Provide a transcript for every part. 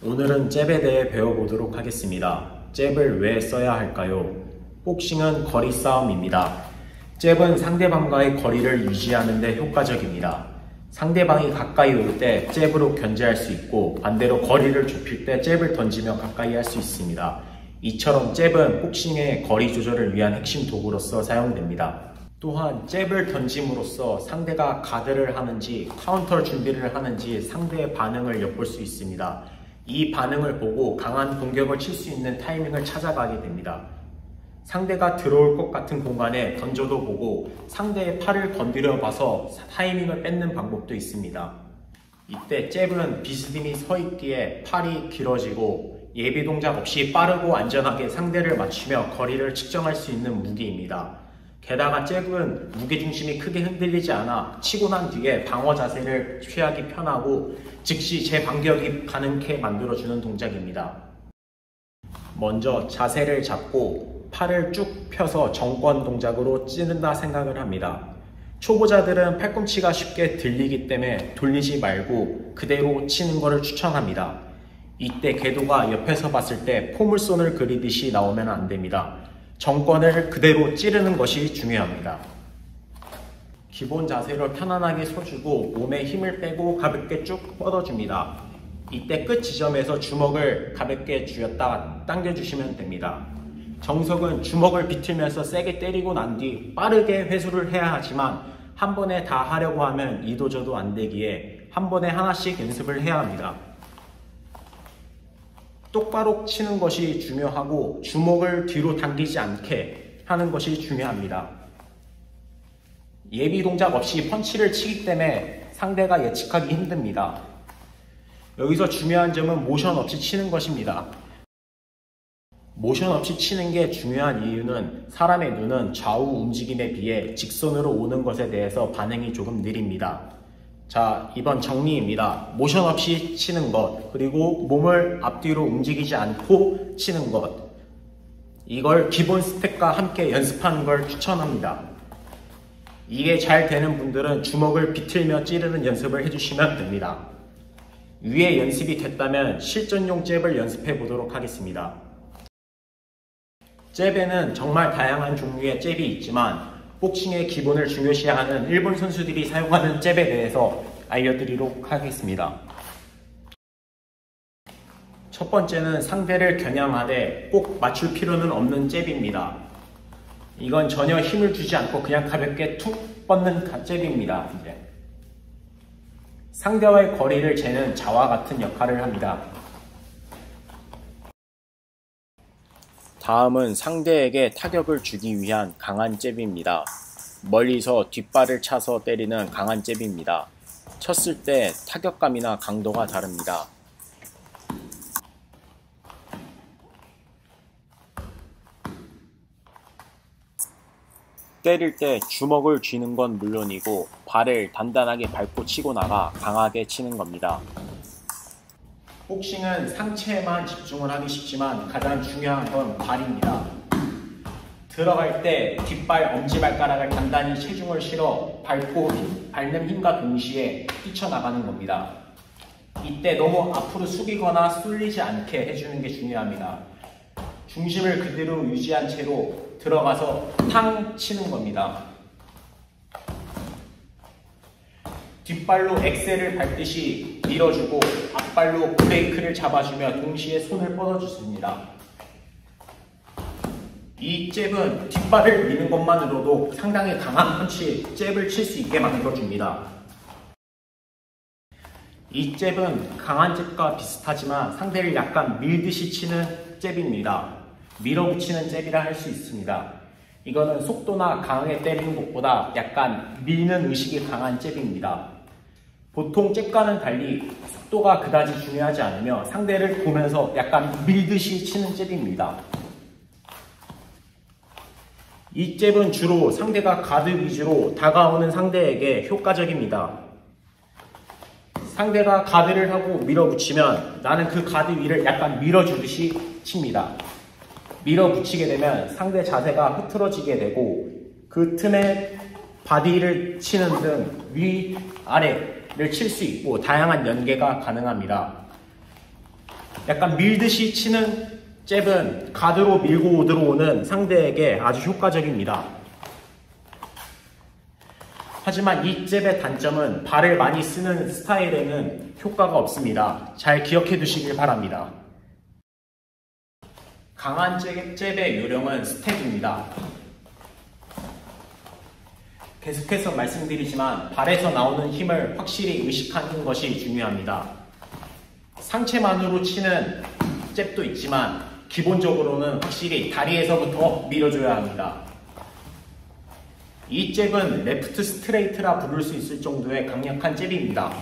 오늘은 잽에 대해 배워보도록 하겠습니다. 잽을 왜 써야 할까요? 복싱은 거리 싸움입니다. 잽은 상대방과의 거리를 유지하는 데 효과적입니다. 상대방이 가까이 올 때 잽으로 견제할 수 있고 반대로 거리를 좁힐 때 잽을 던지며 가까이 할 수 있습니다. 이처럼 잽은 복싱의 거리 조절을 위한 핵심 도구로서 사용됩니다. 또한 잽을 던짐으로써 상대가 가드를 하는지 카운터 준비를 하는지 상대의 반응을 엿볼 수 있습니다. 이 반응을 보고 강한 공격을 칠 수 있는 타이밍을 찾아가게 됩니다. 상대가 들어올 것 같은 공간에 던져도 보고 상대의 팔을 건드려 봐서 타이밍을 뺏는 방법도 있습니다. 이때 잽은 비스듬히 서 있기에 팔이 길어지고 예비 동작 없이 빠르고 안전하게 상대를 맞추며 거리를 측정할 수 있는 무기입니다. 게다가 잽은 무게중심이 크게 흔들리지 않아 치고 난 뒤에 방어 자세를 취하기 편하고 즉시 재반격이 가능케 만들어주는 동작입니다. 먼저 자세를 잡고 팔을 쭉 펴서 정권 동작으로 찌른다 생각을 합니다. 초보자들은 팔꿈치가 쉽게 들리기 때문에 돌리지 말고 그대로 치는 것을 추천합니다. 이때 궤도가 옆에서 봤을 때 포물선을 그리듯이 나오면 안 됩니다. 정권을 그대로 찌르는 것이 중요합니다. 기본 자세로 편안하게 서주고 몸에 힘을 빼고 가볍게 쭉 뻗어줍니다. 이때 끝 지점에서 주먹을 가볍게 쥐었다 당겨주시면 됩니다. 정석은 주먹을 비틀면서 세게 때리고 난 뒤 빠르게 회수를 해야 하지만 한 번에 다 하려고 하면 이도저도 안 되기에 한 번에 하나씩 연습을 해야 합니다. 똑바로 치는 것이 중요하고 주먹을 뒤로 당기지 않게 하는 것이 중요합니다. 예비 동작 없이 펀치를 치기 때문에 상대가 예측하기 힘듭니다. 여기서 중요한 점은 모션 없이 치는 것입니다. 모션 없이 치는 게 중요한 이유는 사람의 눈은 좌우 움직임에 비해 직선으로 오는 것에 대해서 반응이 조금 느립니다. 자, 이번 정리입니다. 모션 없이 치는 것, 그리고 몸을 앞뒤로 움직이지 않고 치는 것. 이걸 기본 스텝과 함께 연습하는 걸 추천합니다. 이게 잘 되는 분들은 주먹을 비틀며 찌르는 연습을 해주시면 됩니다. 위에 연습이 됐다면 실전용 잽을 연습해 보도록 하겠습니다. 잽에는 정말 다양한 종류의 잽이 있지만 복싱의 기본을 중요시하는 일본 선수들이 사용하는 잽에 대해서 알려드리도록 하겠습니다. 첫 번째는 상대를 겨냥하되 꼭 맞출 필요는 없는 잽입니다. 이건 전혀 힘을 주지 않고 그냥 가볍게 툭 뻗는 잽입니다. 상대와의 거리를 재는 자와 같은 역할을 합니다. 다음은 상대에게 타격을 주기 위한 강한 잽입니다. 멀리서 뒷발을 차서 때리는 강한 잽입니다. 쳤을 때 타격감이나 강도가 다릅니다. 때릴 때 주먹을 쥐는 건 물론이고 발을 단단하게 밟고 치고 나가 강하게 치는 겁니다. 복싱은 상체에만 집중을 하기 쉽지만 가장 중요한 건 발입니다. 들어갈 때 뒷발 엄지발가락을 단단히 체중을 실어 밟고 밟는 힘과 동시에 뛰쳐나가는 겁니다. 이때 너무 앞으로 숙이거나 쏠리지 않게 해주는 게 중요합니다. 중심을 그대로 유지한 채로 들어가서 탕 치는 겁니다. 뒷발로 엑셀을 밟듯이 밀어주고 앞발로 브레이크를 잡아주며 동시에 손을 뻗어주습니다. 이 잽은 뒷발을 미는 것만으로도 상당히 강한 펀치, 잽을 칠 수 있게 만들어줍니다. 이 잽은 강한 잽과 비슷하지만 상대를 약간 밀듯이 치는 잽입니다. 밀어붙이는 잽이라 할 수 있습니다. 이거는 속도나 강하게 때리는 것보다 약간 미는 의식이 강한 잽입니다. 보통 잽과는 달리 속도가 그다지 중요하지 않으며 상대를 보면서 약간 밀듯이 치는 잽입니다. 이 잽은 주로 상대가 가드 위주로 다가오는 상대에게 효과적입니다. 상대가 가드를 하고 밀어붙이면 나는 그 가드 위를 약간 밀어주듯이 칩니다. 밀어붙이게 되면 상대 자세가 흐트러지게 되고 그 틈에 바디를 치는 등 위, 아래를 칠 수 있고 다양한 연계가 가능합니다. 약간 밀듯이 치는 잽은 가드로 밀고 들어오는 상대에게 아주 효과적입니다. 하지만 이 잽의 단점은 발을 많이 쓰는 스타일에는 효과가 없습니다. 잘 기억해 두시길 바랍니다. 강한 잽의 요령은 스텝입니다. 계속해서 말씀드리지만 발에서 나오는 힘을 확실히 의식하는 것이 중요합니다. 상체만으로 치는 잽도 있지만 기본적으로는 확실히 다리에서부터 밀어줘야 합니다. 이 잽은 레프트 스트레이트라 부를 수 있을 정도의 강력한 잽입니다.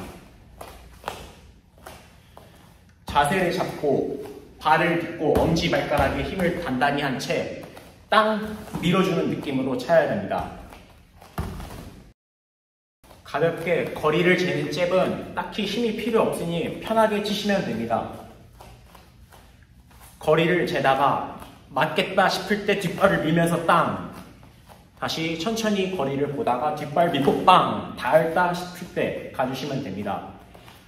자세를 잡고 발을 딛고 엄지발가락에 힘을 단단히 한 채 땅 밀어주는 느낌으로 쳐야 됩니다. 가볍게 거리를 재는 잽은 딱히 힘이 필요 없으니 편하게 치시면 됩니다. 거리를 재다가 맞겠다 싶을 때 뒷발을 밀면서 땅, 다시 천천히 거리를 보다가 뒷발 밀고 빵, 닿았다 싶을 때 가주시면 됩니다.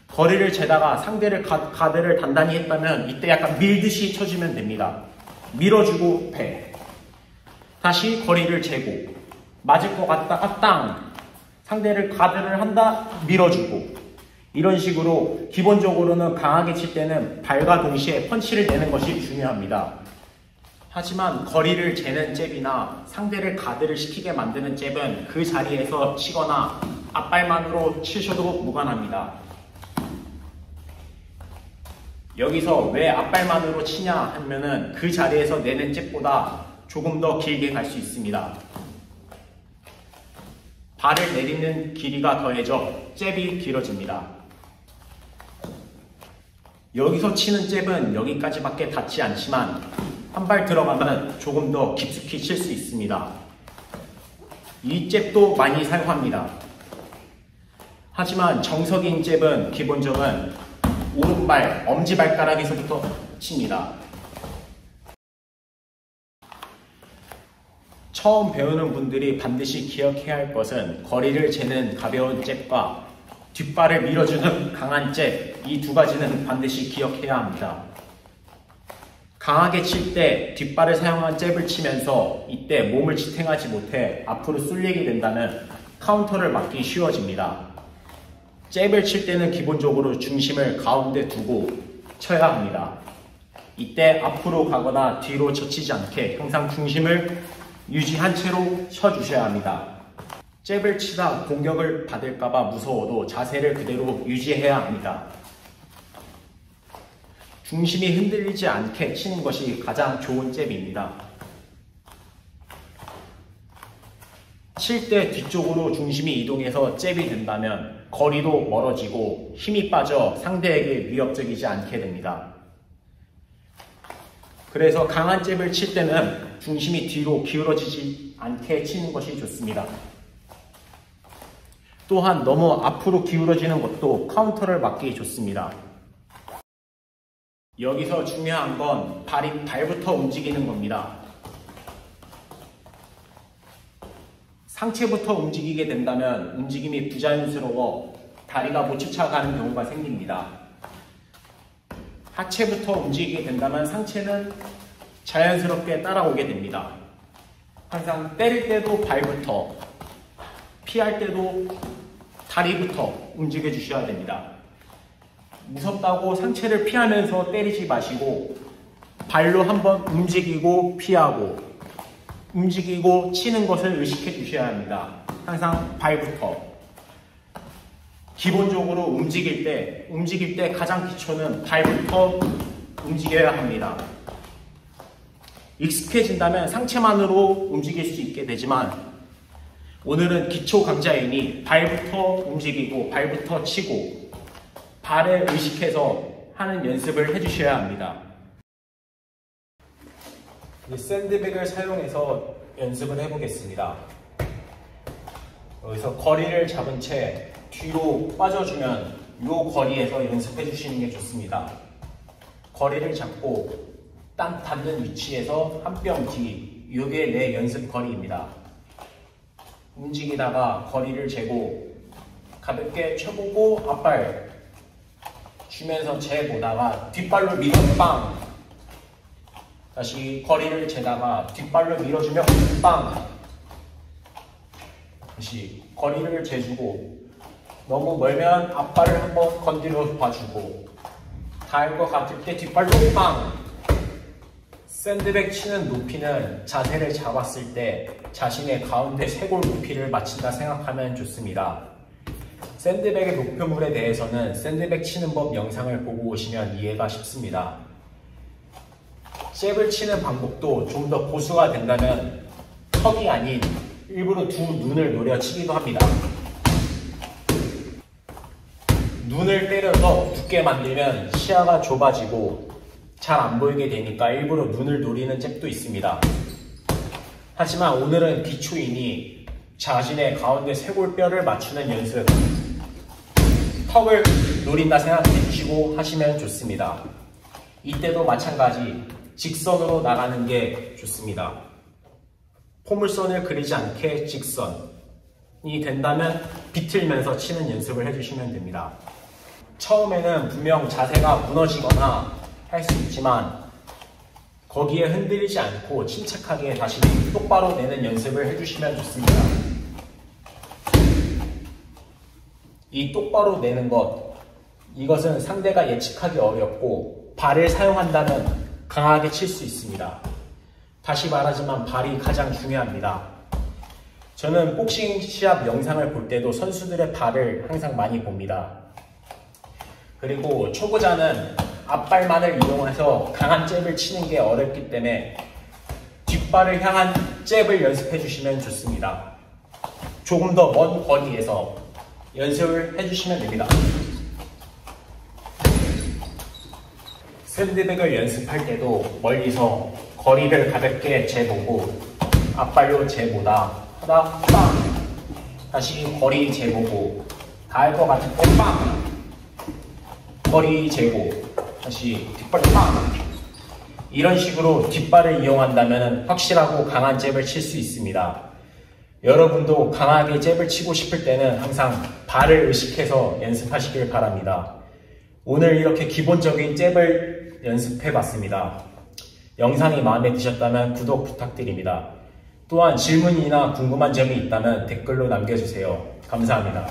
거리를 재다가 상대를 가드를 단단히 했다면 이때 약간 밀듯이 쳐주면 됩니다. 밀어주고 패, 다시 거리를 재고 맞을 것 같다가 땅, 상대를 가드를 한다, 밀어주고, 이런 식으로 기본적으로는 강하게 칠 때는 발과 동시에 펀치를 내는 것이 중요합니다. 하지만 거리를 재는 잽이나 상대를 가드를 시키게 만드는 잽은 그 자리에서 치거나 앞발만으로 치셔도 무관합니다. 여기서 왜 앞발만으로 치냐 하면은 그 자리에서 내는 잽보다 조금 더 길게 갈 수 있습니다. 발을 내리는 길이가 더해져 잽이 길어집니다. 여기서 치는 잽은 여기까지밖에 닿지 않지만 한 발 들어가면 조금 더 깊숙이 칠 수 있습니다. 이 잽도 많이 사용합니다. 하지만 정석인 잽은 기본적은 오른발, 엄지발가락에서부터 칩니다. 처음 배우는 분들이 반드시 기억해야 할 것은 거리를 재는 가벼운 잽과 뒷발을 밀어주는 강한 잽, 이 두 가지는 반드시 기억해야 합니다. 강하게 칠 때 뒷발을 사용한 잽을 치면서 이때 몸을 지탱하지 못해 앞으로 쏠리게 된다면 카운터를 맞기 쉬워집니다. 잽을 칠 때는 기본적으로 중심을 가운데 두고 쳐야 합니다. 이때 앞으로 가거나 뒤로 젖히지 않게 항상 중심을 유지한 채로 쳐주셔야 합니다. 잽을 치다 공격을 받을까봐 무서워도 자세를 그대로 유지해야 합니다. 중심이 흔들리지 않게 치는 것이 가장 좋은 잽입니다. 칠 때 뒤쪽으로 중심이 이동해서 잽이 된다면 거리도 멀어지고 힘이 빠져 상대에게 위협적이지 않게 됩니다. 그래서 강한 잽을 칠 때는 중심이 뒤로 기울어지지 않게 치는 것이 좋습니다. 또한 너무 앞으로 기울어지는 것도 카운터를 맞기 좋습니다. 여기서 중요한 건 발부터 움직이는 겁니다. 상체부터 움직이게 된다면 움직임이 부자연스러워 다리가 못 쫓아가는 경우가 생깁니다. 하체부터 움직이게 된다면 상체는 자연스럽게 따라오게 됩니다. 항상 때릴 때도 발부터, 피할 때도 다리부터 움직여 주셔야 됩니다. 무섭다고 상체를 피하면서 때리지 마시고 발로 한번 움직이고 피하고 움직이고 치는 것을 의식해 주셔야 합니다. 항상 발부터. 기본적으로 움직일 때 가장 기초는 발부터 움직여야 합니다. 익숙해진다면 상체만으로 움직일 수 있게 되지만 오늘은 기초 강좌이니 발부터 움직이고 발부터 치고 발을 의식해서 하는 연습을 해주셔야 합니다. 샌드백을 사용해서 연습을 해보겠습니다. 여기서 거리를 잡은 채 뒤로 빠져주면 이 거리에서 연습해 주시는 게 좋습니다. 거리를 잡고 딱 닿는 위치에서 한 뼘 뒤, 이게 내 연습 거리입니다. 움직이다가 거리를 재고 가볍게 쳐보고 앞발 주면서 재보다가 뒷발로 밀어 빵. 다시 거리를 재다가 뒷발로 밀어주며 빵. 다시 거리를 재주고 너무 멀면 앞발을 한번 건드려 봐주고 닿을 것 같을 때 뒷발로 빵. 샌드백 치는 높이는 자세를 잡았을 때 자신의 가운데 쇄골 높이를 맞춘다 생각하면 좋습니다. 샌드백의 목표물에 대해서는 샌드백 치는 법 영상을 보고 오시면 이해가 쉽습니다. 잽을 치는 방법도 좀 더 고수가 된다면 턱이 아닌 일부러 두 눈을 노려 치기도 합니다. 눈을 때려서 두께 만들면 시야가 좁아지고 잘 안 보이게 되니까 일부러 눈을 노리는 잽도 있습니다. 하지만 오늘은 기초이니 자신의 가운데 쇄골뼈를 맞추는 연습, 턱을 노린다 생각해 주시고 하시면 좋습니다. 이때도 마찬가지 직선으로 나가는 게 좋습니다. 포물선을 그리지 않게 직선이 된다면 비틀면서 치는 연습을 해주시면 됩니다. 처음에는 분명 자세가 무너지거나 할 수 있지만 거기에 흔들리지 않고 침착하게 다시 똑바로 내는 연습을 해주시면 좋습니다. 이 똑바로 내는 것, 이것은 상대가 예측하기 어렵고 발을 사용한다면 강하게 칠 수 있습니다. 다시 말하지만 발이 가장 중요합니다. 저는 복싱 시합 영상을 볼 때도 선수들의 발을 항상 많이 봅니다. 그리고 초보자는 앞발만을 이용해서 강한 잽을 치는 게 어렵기 때문에 뒷발을 향한 잽을 연습해 주시면 좋습니다. 조금 더 먼 거리에서 연습을 해주시면 됩니다. 샌드백을 연습할 때도 멀리서 거리를 가볍게 재보고 앞발로 재보다 하다 빵! 다시 거리 재보고 닿을 것 같을 때 빵! 거리 재고 다시 뒷발 빵! 이런 식으로 뒷발을 이용한다면 확실하고 강한 잽을 칠 수 있습니다. 여러분도 강하게 잽을 치고 싶을 때는 항상 발을 의식해서 연습하시길 바랍니다. 오늘 이렇게 기본적인 잽을 연습해 봤습니다. 영상이 마음에 드셨다면 구독 부탁드립니다. 또한 질문이나 궁금한 점이 있다면 댓글로 남겨주세요. 감사합니다.